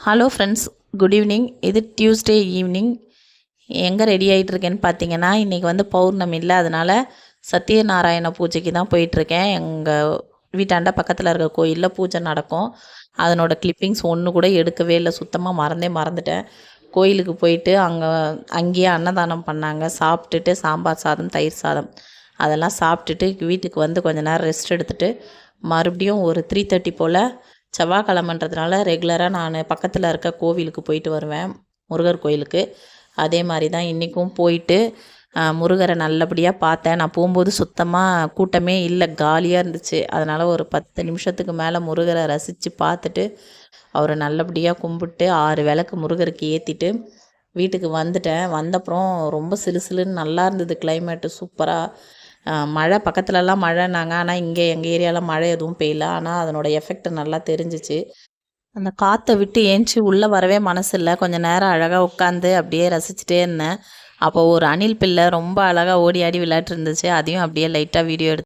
Hello friends, good evening. இது Tuesday evening. எங்கே ready ஆகிட்டுருக்கேன்னு பார்த்தீங்கன்னா, இன்றைக்கி வந்து பௌர்ணமி இல்லை, அதனால் சத்யநாராயண பூஜைக்கு தான் போயிட்டுருக்கேன். எங்கள் வீட்டாண்ட பக்கத்தில் இருக்க கோயிலில் பூஜை நடக்கும். அதனோட கிளிப்பிங்ஸ் ஒன்று கூட எடுக்கவே இல்லை, சுத்தமாக மறந்துட்டேன். கோயிலுக்கு போயிட்டு அங்கேயே அன்னதானம் பண்ணாங்க. சாப்பிட்டுட்டு சாம்பார் சாதம், தயிர் சாதம் அதெல்லாம் சாப்பிட்டுட்டு வீட்டுக்கு வந்து கொஞ்ச நேரம் ரெஸ்ட் எடுத்துகிட்டு மறுபடியும் ஒரு 3:30 போல், செவ்வாய்க்கிழமன்றதுனால ரெகுலராக நான் பக்கத்தில் இருக்க கோவிலுக்கு போயிட்டு வருவேன், முருகர் கோயிலுக்கு. அதே மாதிரி தான் இன்றைக்கும் போயிட்டு முருகரை நல்லபடியாக பார்த்தேன். நான் போகும்போது சுத்தமாக கூட்டமே இல்லை, காலியாக இருந்துச்சு. அதனால் ஒரு 10 நிமிஷத்துக்கு மேலே முருகரை ரசித்து பார்த்துட்டு அவரை நல்லபடியாக கும்பிட்டு 6 விளக்கு முருகருக்கு ஏற்றிட்டு வீட்டுக்கு வந்துட்டேன். வந்தப்புறம் ரொம்ப சிலுசிலுன்னு நல்லா இருந்தது, கிளைமேட்டு சூப்பராக. மழை பக்கத்துலலாம் மழைனாங்க, ஆனால் இங்கே எங்கள் ஏரியாவில் மழை எதுவும் பெய்யல. ஆனால் அதனோட எஃபெக்ட் நல்லா தெரிஞ்சிச்சு. அந்த காற்றை விட்டு ஏஞ்சி உள்ளே வரவே மனசு இல்லை. கொஞ்சம் நேரம் அழகாக உட்காந்து அப்படியே ரசிச்சுட்டே இருந்தேன். அப்போ ஒரு அணில் பிள்ளை ரொம்ப அழகாக ஓடி ஆடி விளையாட்டு இருந்துச்சு. அதையும் அப்படியே லைட்டாக வீடியோ எடுத்து